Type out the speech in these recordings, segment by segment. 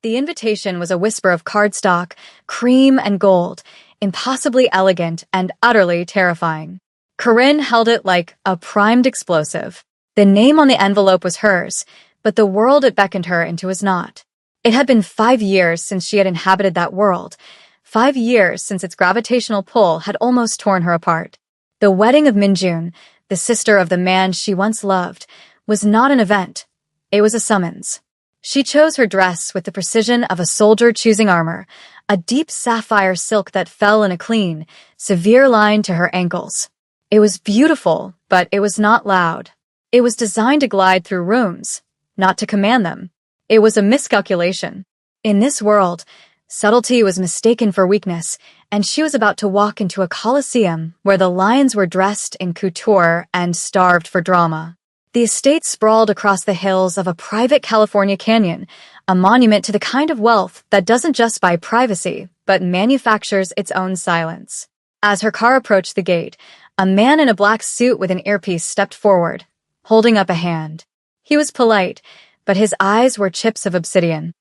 The invitation was a whisper of cardstock, cream and gold, impossibly elegant and utterly terrifying. Corinne held it like a primed explosive. The name on the envelope was hers, but the world it beckoned her into was not. It had been 5 years since she had inhabited that world, 5 years since its gravitational pull had almost torn her apart. The wedding of Minjun, the sister of the man she once loved, was not an event. It was a summons. She chose her dress with the precision of a soldier choosing armor, a deep sapphire silk that fell in a clean, severe line to her ankles. It was beautiful, but it was not loud. It was designed to glide through rooms, not to command them. It was a miscalculation. In this world, subtlety was mistaken for weakness, and she was about to walk into a coliseum where the lions were dressed in couture and starved for drama. The estate sprawled across the hills of a private California canyon, a monument to the kind of wealth that doesn't just buy privacy, but manufactures its own silence. As her car approached the gate, a man in a black suit with an earpiece stepped forward, holding up a hand. He was polite, but his eyes were chips of obsidian.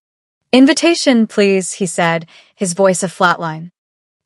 "Invitation, please," he said, his voice a flatline.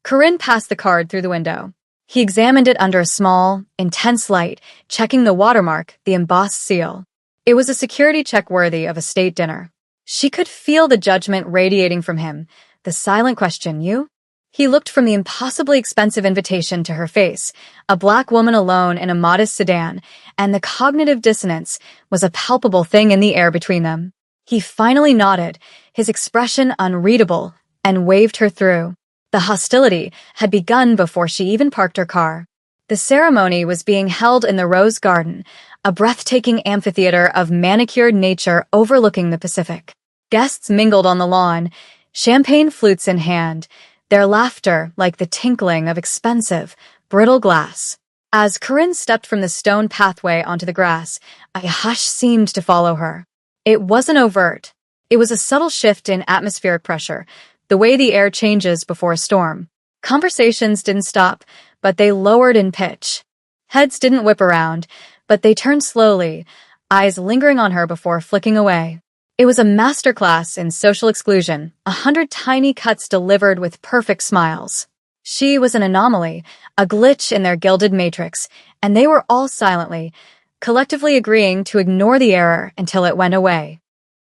Corinne passed the card through the window. He examined it under a small, intense light, checking the watermark, the embossed seal. It was a security check worthy of a state dinner. She could feel the judgment radiating from him, the silent question, "You?" He looked from the impossibly expensive invitation to her face, a black woman alone in a modest sedan, and the cognitive dissonance was a palpable thing in the air between them. He finally nodded, his expression unreadable, and waved her through. The hostility had begun before she even parked her car. The ceremony was being held in the Rose Garden, a breathtaking amphitheater of manicured nature overlooking the Pacific. Guests mingled on the lawn, champagne flutes in hand, their laughter like the tinkling of expensive, brittle glass. As Corinne stepped from the stone pathway onto the grass, a hush seemed to follow her. It wasn't overt. It was a subtle shift in atmospheric pressure, the way the air changes before a storm. Conversations didn't stop, but they lowered in pitch. Heads didn't whip around, but they turned slowly, eyes lingering on her before flicking away. It was a masterclass in social exclusion, 100 tiny cuts delivered with perfect smiles. She was an anomaly, a glitch in their gilded matrix, and they were all silently, collectively agreeing to ignore the error until it went away.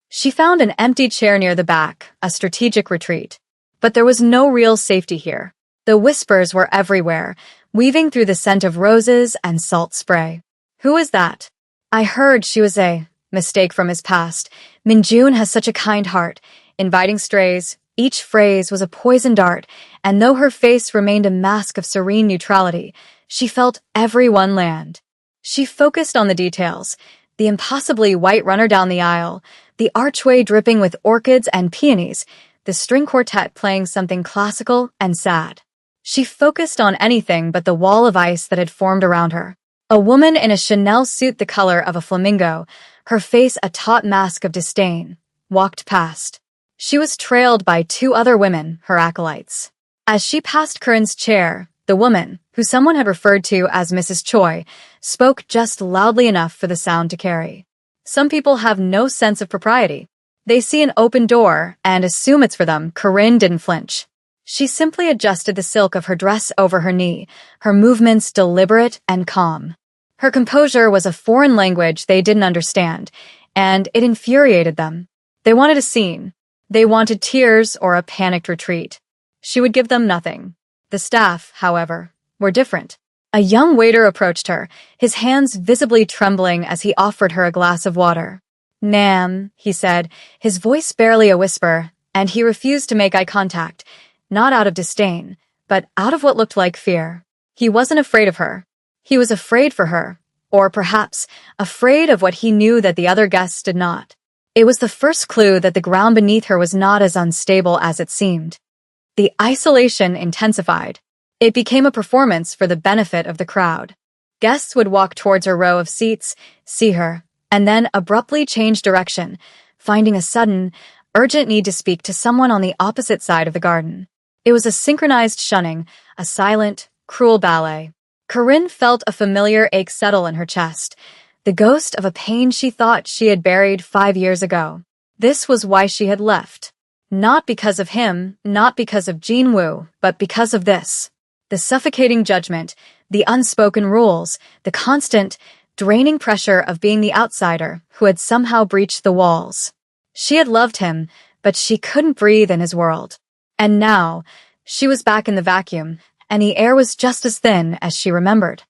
She found an empty chair near the back, a strategic retreat. But there was no real safety here. The whispers were everywhere, weaving through the scent of roses and salt spray. "Who is that?" "I heard she was a mistake from his past. Minjun has such a kind heart, inviting strays." Each phrase was a poison dart, and though her face remained a mask of serene neutrality, she felt everyone land. She focused on the details, the impossibly white runner down the aisle, the archway dripping with orchids and peonies, the string quartet playing something classical and sad. She focused on anything but the wall of ice that had formed around her. A woman in a Chanel suit the color of a flamingo, her face a taut mask of disdain, walked past. She was trailed by 2 other women, her acolytes. As she passed Corinne's chair, the woman, who someone had referred to as Mrs. Choi, spoke just loudly enough for the sound to carry. Some people have no sense of propriety. They see an open door and assume it's for them. Corinne didn't flinch. She simply adjusted the silk of her dress over her knee, her movements deliberate and calm. Her composure was a foreign language they didn't understand, and it infuriated them. They wanted a scene. They wanted tears or a panicked retreat. She would give them nothing. The staff, however, were different. A young waiter approached her, his hands visibly trembling as he offered her a glass of water. "Ma'am," he said, his voice barely a whisper, and he refused to make eye contact, not out of disdain, but out of what looked like fear. He wasn't afraid of her. He was afraid for her, or perhaps afraid of what he knew that the other guests did not. It was the first clue that the ground beneath her was not as unstable as it seemed. The isolation intensified. It became a performance for the benefit of the crowd. Guests would walk towards her row of seats, see her, and then abruptly change direction, finding a sudden, urgent need to speak to someone on the opposite side of the garden. It was a synchronized shunning, a silent, cruel ballet. Corinne felt a familiar ache settle in her chest, the ghost of a pain she thought she had buried 5 years ago. This was why she had left. Not because of him, not because of Jinwoo, but because of this. The suffocating judgment, the unspoken rules, the constant, draining pressure of being the outsider who had somehow breached the walls. She had loved him, but she couldn't breathe in his world. And now, she was back in the vacuum, and the air was just as thin as she remembered.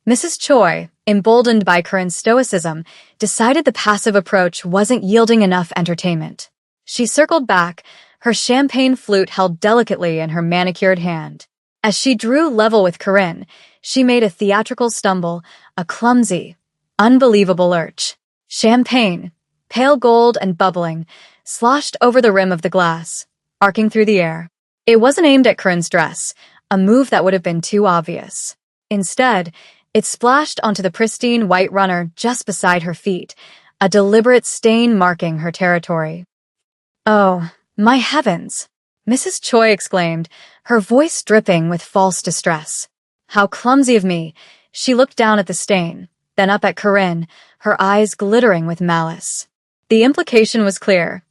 Mrs. Choi, emboldened by Corinne's stoicism, decided the passive approach wasn't yielding enough entertainment. She circled back, her champagne flute held delicately in her manicured hand. As she drew level with Corinne, she made a theatrical stumble, a clumsy, unbelievable lurch. Champagne, pale gold and bubbling, sloshed over the rim of the glass, arcing through the air. It wasn't aimed at Corinne's dress, a move that would have been too obvious. Instead, it splashed onto the pristine white runner just beside her feet, a deliberate stain marking her territory. "Oh, my heavens!" Mrs. Choi exclaimed, her voice dripping with false distress. "How clumsy of me!" She looked down at the stain, then up at Corinne, her eyes glittering with malice. The implication was clear.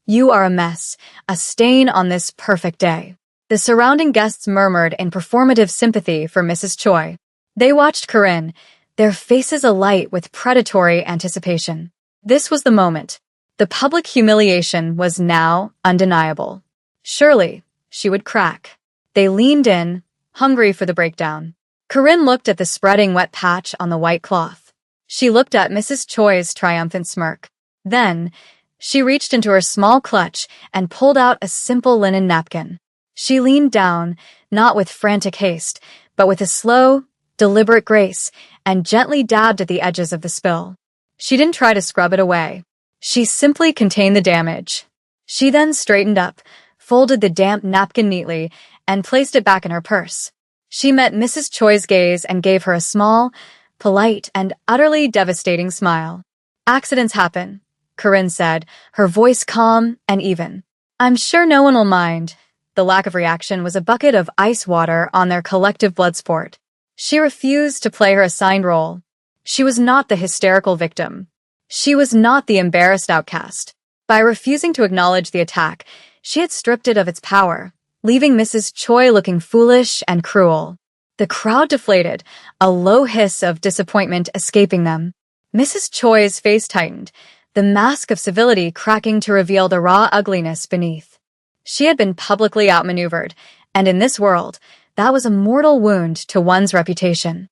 "You are a mess, a stain on this perfect day." The surrounding guests murmured in performative sympathy for Mrs. Choi. They watched Corinne, their faces alight with predatory anticipation. This was the moment. The public humiliation was now undeniable. Surely, she would crack. They leaned in, hungry for the breakdown. Corinne looked at the spreading wet patch on the white cloth. She looked at Mrs. Choi's triumphant smirk. Then, she reached into her small clutch and pulled out a simple linen napkin. She leaned down, not with frantic haste, but with a slow, deliberate grace, and gently dabbed at the edges of the spill. She didn't try to scrub it away. She simply contained the damage. She then straightened up, folded the damp napkin neatly, and placed it back in her purse. She met Mrs. Choi's gaze and gave her a small, polite, and utterly devastating smile. "Accidents happen," Corinne said, her voice calm and even. "I'm sure no one will mind." The lack of reaction was a bucket of ice water on their collective blood sport. She refused to play her assigned role. She was not the hysterical victim. She was not the embarrassed outcast. By refusing to acknowledge the attack, she had stripped it of its power, leaving Mrs. Choi looking foolish and cruel. The crowd deflated, a low hiss of disappointment escaping them. Mrs. Choi's face tightened, the mask of civility cracking to reveal the raw ugliness beneath. She had been publicly outmaneuvered, and in this world, that was a mortal wound to one's reputation.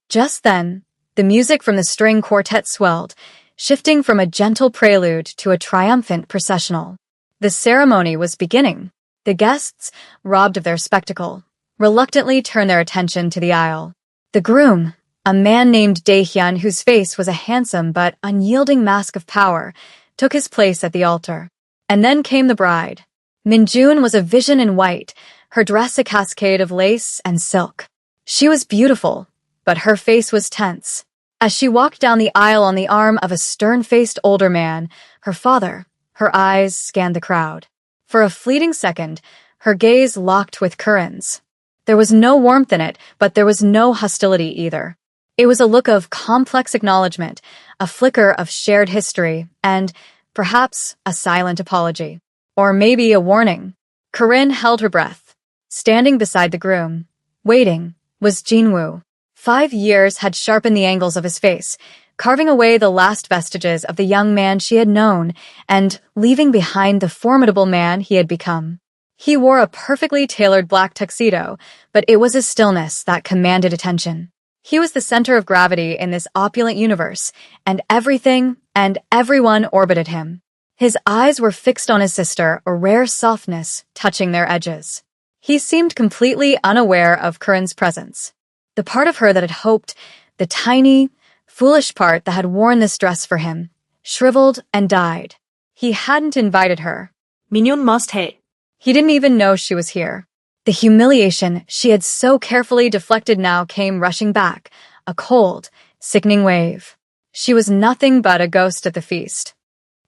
Just then, the music from the string quartet swelled, shifting from a gentle prelude to a triumphant processional. The ceremony was beginning. The guests, robbed of their spectacle, reluctantly turned their attention to the aisle. The groom, a man named Dae-hyun whose face was a handsome but unyielding mask of power, took his place at the altar. And then came the bride. Min-jun was a vision in white, her dress a cascade of lace and silk. She was beautiful, but her face was tense. As she walked down the aisle on the arm of a stern-faced older man, her father, her eyes scanned the crowd. For a fleeting second, her gaze locked with Corinne's. There was no warmth in it, but there was no hostility either. It was a look of complex acknowledgement, a flicker of shared history, and, perhaps, a silent apology. Or maybe a warning. Corinne held her breath. Standing beside the groom, waiting, was Jinwoo. 5 years had sharpened the angles of his face, carving away the last vestiges of the young man she had known and leaving behind the formidable man he had become. He wore a perfectly tailored black tuxedo, but it was his stillness that commanded attention. He was the center of gravity in this opulent universe, and everything and everyone orbited him. His eyes were fixed on his sister, a rare softness touching their edges. He seemed completely unaware of Corinne's presence. The part of her that had hoped, the tiny, foolish part that had worn this dress for him, shriveled and died. He hadn't invited her. 민윤 must hate. He didn't even know she was here. The humiliation she had so carefully deflected now came rushing back, a cold, sickening wave. She was nothing but a ghost at the feast.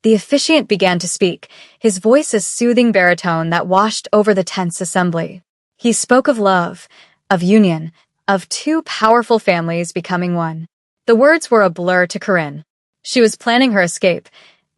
The officiant began to speak, his voice a soothing baritone that washed over the tense assembly. He spoke of love, of union, of two powerful families becoming one. The words were a blur to Corinne. She was planning her escape,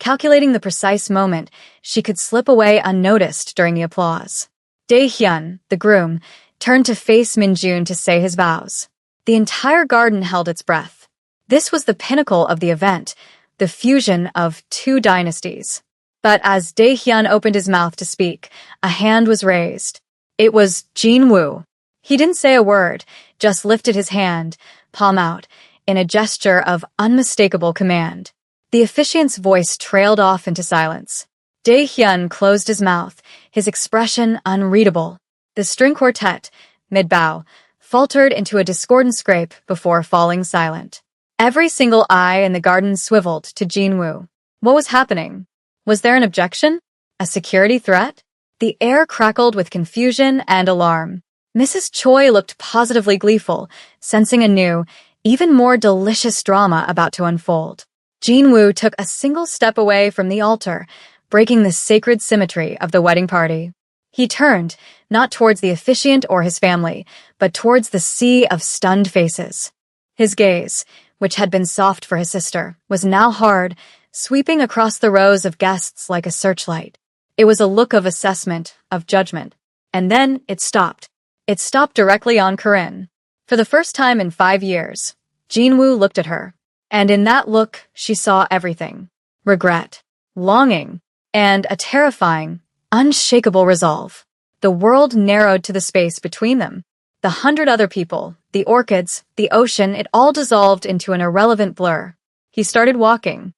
calculating the precise moment she could slip away unnoticed during the applause. Dae-hyun, the groom, turned to face Min-jun to say his vows. The entire garden held its breath. This was the pinnacle of the event, the fusion of two dynasties. But as Dae-hyun opened his mouth to speak, a hand was raised. It was Jin-woo. He didn't say a word, just lifted his hand, palm out, in a gesture of unmistakable command. The officiant's voice trailed off into silence. Dae-hyun closed his mouth, his expression unreadable. The string quartet, mid-bow, faltered into a discordant scrape before falling silent. Every single eye in the garden swiveled to Jin-woo. What was happening? Was there an objection? A security threat? The air crackled with confusion and alarm. Mrs. Choi looked positively gleeful, sensing a new, even more delicious drama about to unfold. Jin-woo took a single step away from the altar, breaking the sacred symmetry of the wedding party. He turned, not towards the officiant or his family, but towards the sea of stunned faces. His gaze, which had been soft for his sister, was now hard, sweeping across the rows of guests like a searchlight. It was a look of assessment, of judgment. And then it stopped. It stopped directly on Corinne. For the first time in 5 years, Jin-woo looked at her. And in that look, she saw everything. Regret, longing, and a terrifying, unshakable resolve. The world narrowed to the space between them. The 100 other people, the orchids, the ocean, it all dissolved into an irrelevant blur. He started walking.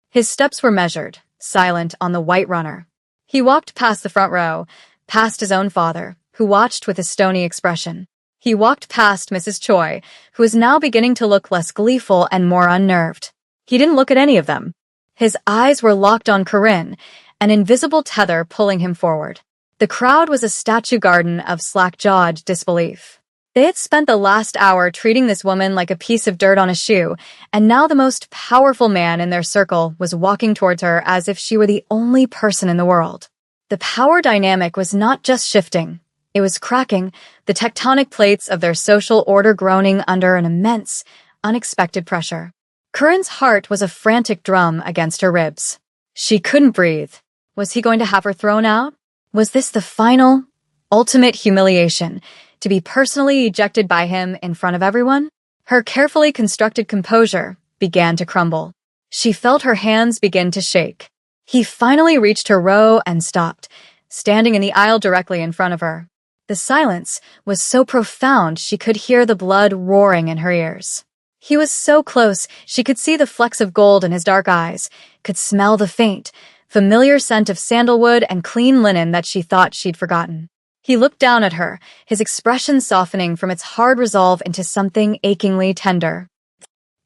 His steps were measured, silent on the white runner. He walked past the front row, past his own father, who watched with a stony expression. He walked past Mrs. Choi, who was now beginning to look less gleeful and more unnerved. He didn't look at any of them. His eyes were locked on Corinne, an invisible tether pulling him forward. The crowd was a statue garden of slack-jawed disbelief. They had spent the last hour treating this woman like a piece of dirt on a shoe, and now the most powerful man in their circle was walking towards her as if she were the only person in the world. The power dynamic was not just shifting. It was cracking, the tectonic plates of their social order groaning under an immense, unexpected pressure. Corinne's heart was a frantic drum against her ribs. She couldn't breathe. Was he going to have her thrown out? Was this the final, ultimate humiliation, to be personally ejected by him in front of everyone? Her carefully constructed composure began to crumble. She felt her hands begin to shake. He finally reached her row and stopped, standing in the aisle directly in front of her. The silence was so profound she could hear the blood roaring in her ears. He was so close she could see the flecks of gold in his dark eyes, could smell the faint, familiar scent of sandalwood and clean linen that she thought she'd forgotten. He looked down at her, his expression softening from its hard resolve into something achingly tender.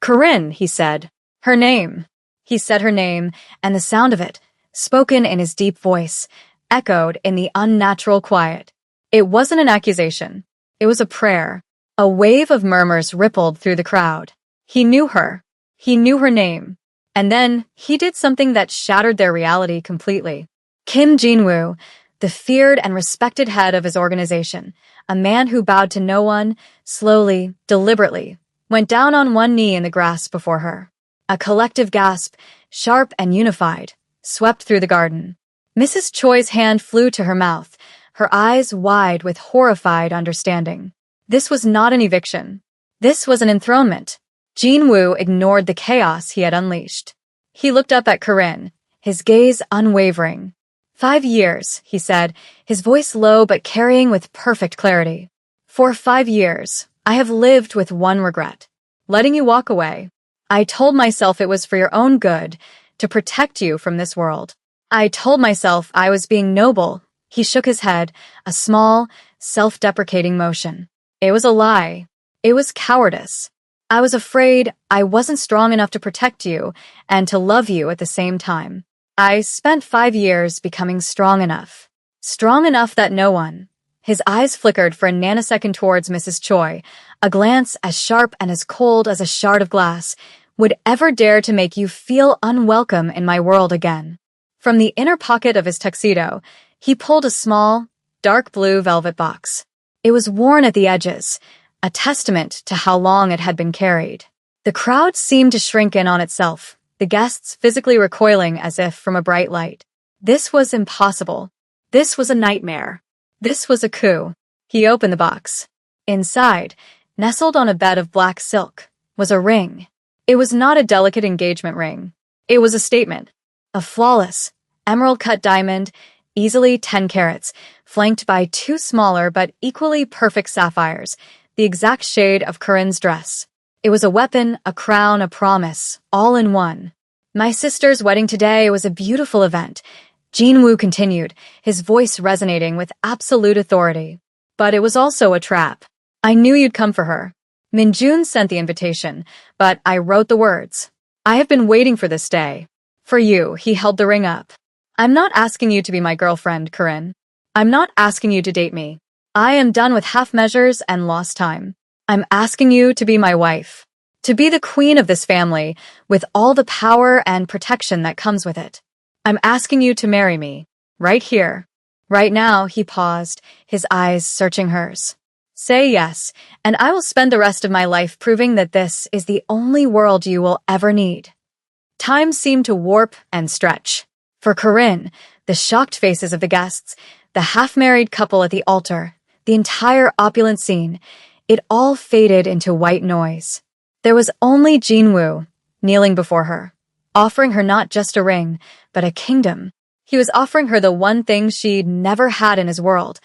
"Corinne," he said. "Her name." He said her name, and the sound of it, spoken in his deep voice, echoed in the unnatural quiet. It wasn't an accusation. It was a prayer. A wave of murmurs rippled through the crowd. He knew her. He knew her name. And then he did something that shattered their reality completely. Kim Jin-woo, the feared and respected head of his organization, a man who bowed to no one, slowly, deliberately, went down on one knee in the grass before her. A collective gasp, sharp and unified, swept through the garden. Mrs. Choi's hand flew to her mouth, her eyes wide with horrified understanding. This was not an eviction. This was an enthronement. Jin-woo ignored the chaos he had unleashed. He looked up at Corinne, his gaze unwavering. 5 years, he said, his voice low but carrying with perfect clarity. For 5 years, I have lived with one regret. Letting you walk away. I told myself it was for your own good, to protect you from this world. I told myself I was being noble. He shook his head, a small, self-deprecating motion. It was a lie. It was cowardice. I was afraid I wasn't strong enough to protect you and to love you at the same time. I spent 5 years becoming strong enough. Strong enough that no one. His eyes flickered for a nanosecond towards Mrs. Choi, a glance as sharp and as cold as a shard of glass, would ever dare to make you feel unwelcome in my world again. From the inner pocket of his tuxedo, he pulled a small, dark blue velvet box. It was worn at the edges, a testament to how long it had been carried. The crowd seemed to shrink in on itself, the guests physically recoiling as if from a bright light. This was impossible. This was a nightmare. This was a coup. He opened the box. Inside, nestled on a bed of black silk, was a ring. It was not a delicate engagement ring. It was a statement. A flawless, emerald-cut diamond, easily 10 carats, flanked by two smaller but equally perfect sapphires, the exact shade of Corinne's dress. It was a weapon, a crown, a promise, all in one. My sister's wedding today was a beautiful event, Jinwoo continued, his voice resonating with absolute authority. But it was also a trap. I knew you'd come for her. Minjun sent the invitation, but I wrote the words. I have been waiting for this day. For you, he held the ring up. I'm not asking you to be my girlfriend, Corinne. I'm not asking you to date me. I am done with half measures and lost time. I'm asking you to be my wife. To be the queen of this family, with all the power and protection that comes with it. I'm asking you to marry me. Right here. Right now, he paused, his eyes searching hers. Say yes, and I will spend the rest of my life proving that this is the only world you will ever need. Time seemed to warp and stretch. For Corinne, the shocked faces of the guests, the half-married couple at the altar, the entire opulent scene, it all faded into white noise. There was only Jinwoo, kneeling before her, offering her not just a ring, but a kingdom. He was offering her the one thing she'd never had in his world,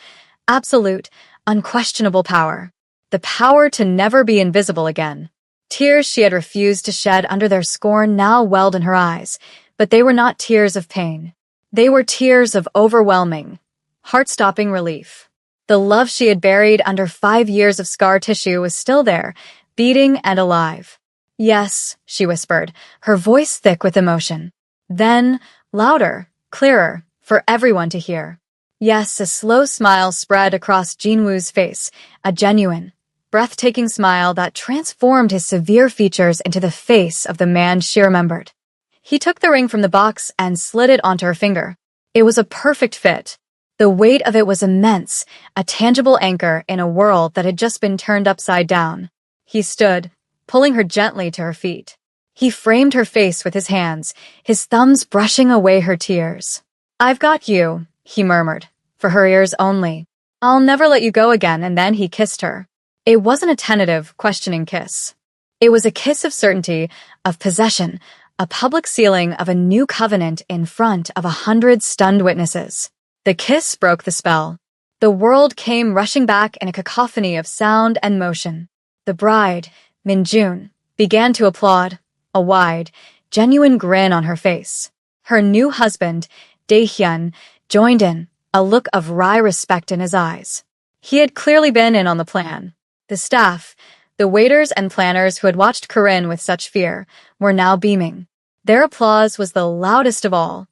absolute, unquestionable power. The power to never be invisible again. Tears she had refused to shed under their scorn now welled in her eyes, but they were not tears of pain. They were tears of overwhelming, heart-stopping relief. The love she had buried under 5 years of scar tissue was still there, beating and alive. Yes, she whispered, her voice thick with emotion. Then, louder, clearer, for everyone to hear. Yes, a slow smile spread across Jinwoo's face, a genuine, breathtaking smile that transformed his severe features into the face of the man she remembered. He took the ring from the box and slid it onto her finger. It was a perfect fit. The weight of it was immense, a tangible anchor in a world that had just been turned upside down. He stood, pulling her gently to her feet. He framed her face with his hands, his thumbs brushing away her tears. I've got you, he murmured, for her ears only. I'll never let you go again, and then he kissed her. It wasn't a tentative, questioning kiss. It was a kiss of certainty, of possession, a public sealing of a new covenant in front of 100 stunned witnesses. The kiss broke the spell. The world came rushing back in a cacophony of sound and motion. The bride, Minjun, began to applaud, a wide, genuine grin on her face. Her new husband, Daehyun, joined in, a look of wry respect in his eyes. He had clearly been in on the plan. The staff, the waiters and planners who had watched Corinne with such fear, were now beaming. Their applause was the loudest of all.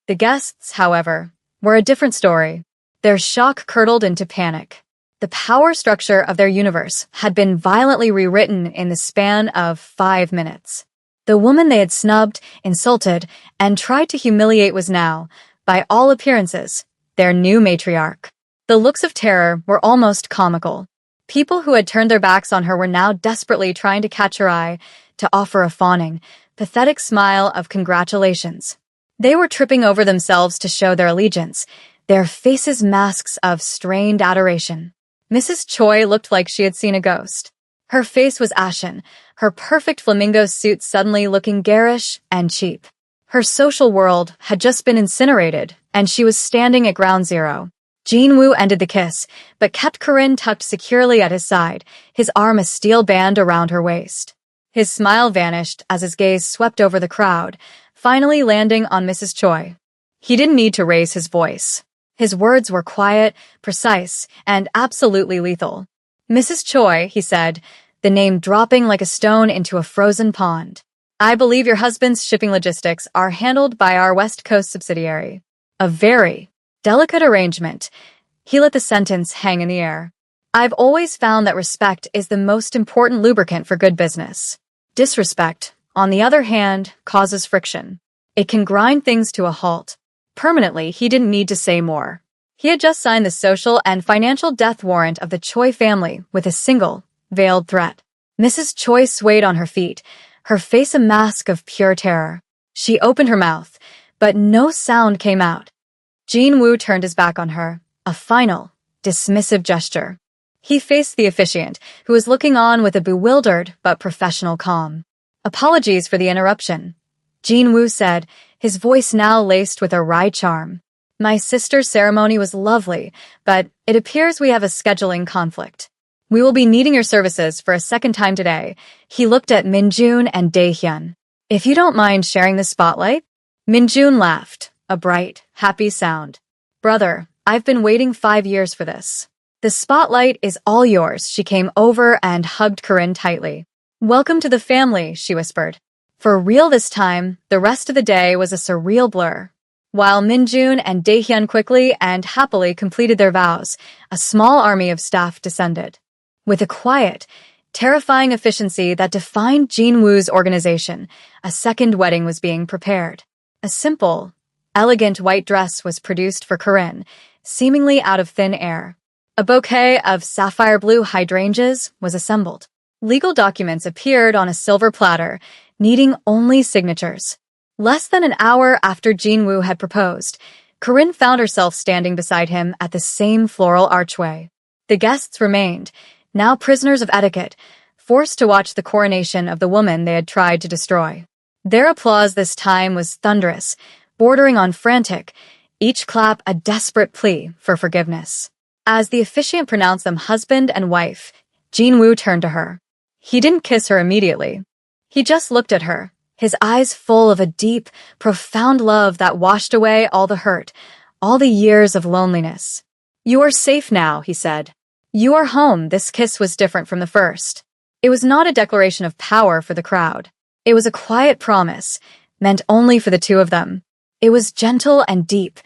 The guests, however, were a different story. Their shock curdled into panic. The power structure of their universe had been violently rewritten in the span of 5 minutes. The woman they had snubbed, insulted, and tried to humiliate was now, by all appearances, their new matriarch. The looks of terror were almost comical. People who had turned their backs on her were now desperately trying to catch her eye, to offer a fawning, pathetic smile of congratulations. They were tripping over themselves to show their allegiance, their faces masks of strained adoration. Mrs. Choi looked like she had seen a ghost. Her face was ashen, her perfect flamingo suit suddenly looking garish and cheap. Her social world had just been incinerated, and she was standing at ground zero. Jinwoo ended the kiss, but kept Corinne tucked securely at his side, his arm a steel band around her waist. His smile vanished as his gaze swept over the crowd, finally landing on Mrs. Choi. He didn't need to raise his voice. His words were quiet, precise, and absolutely lethal. Mrs. Choi, he said, the name dropping like a stone into a frozen pond. I believe your husband's shipping logistics are handled by our West Coast subsidiary. A very delicate arrangement. He let the sentence hang in the air. I've always found that respect is the most important lubricant for good business. Disrespect, on the other hand, causes friction. It can grind things to a halt. Permanently, he didn't need to say more. He had just signed the social and financial death warrant of the Choi family with a single, veiled threat. Mrs. Choi swayed on her feet, her face a mask of pure terror. She opened her mouth, but no sound came out. Jin-woo turned his back on her, a final, dismissive gesture. He faced the officiant, who was looking on with a bewildered but professional calm. "Apologies for the interruption," Jin-woo said, his voice now laced with a wry charm. "My sister's ceremony was lovely, but it appears we have a scheduling conflict. We will be needing your services for a second time today." He looked at Minjun and Daehyun. "If you don't mind sharing the spotlight?" Minjun laughed, a bright, happy sound. "Brother, I've been waiting 5 years for this. The spotlight is all yours." She came over and hugged Corinne tightly. "Welcome to the family," she whispered. For real this time, the rest of the day was a surreal blur. While Minjun and Daehyun quickly and happily completed their vows, a small army of staff descended. With a quiet, terrifying efficiency that defined Jin-woo's organization, a second wedding was being prepared. A simple, elegant white dress was produced for Corinne, seemingly out of thin air. A bouquet of sapphire blue hydrangeas was assembled. Legal documents appeared on a silver platter, needing only signatures. Less than an hour after Jin-woo had proposed, Corinne found herself standing beside him at the same floral archway. The guests remained, now prisoners of etiquette, forced to watch the coronation of the woman they had tried to destroy. Their applause this time was thunderous, bordering on frantic, each clap a desperate plea for forgiveness. As the officiant pronounced them husband and wife, Jin-woo turned to her. He didn't kiss her immediately. He just looked at her, his eyes full of a deep, profound love that washed away all the hurt, all the years of loneliness. "You are safe now," he said. "You are home." This kiss was different from the first. It was not a declaration of power for the crowd. It was a quiet promise, meant only for the two of them. It was gentle and deep,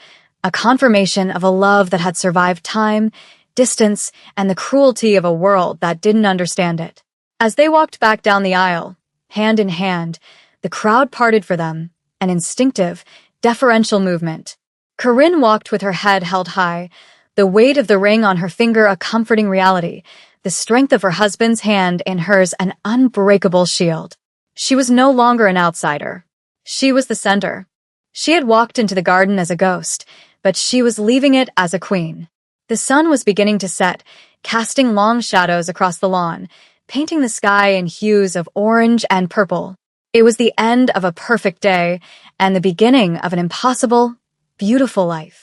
a confirmation of a love that had survived time, distance, and the cruelty of a world that didn't understand it. As they walked back down the aisle, hand in hand, the crowd parted for them, an instinctive, deferential movement. Corinne walked with her head held high, the weight of the ring on her finger a comforting reality, the strength of her husband's hand in hers an unbreakable shield. She was no longer an outsider. She was the center. She had walked into the garden as a ghost, but she was leaving it as a queen. The sun was beginning to set, casting long shadows across the lawn, painting the sky in hues of orange and purple. It was the end of a perfect day and the beginning of an impossible, beautiful life.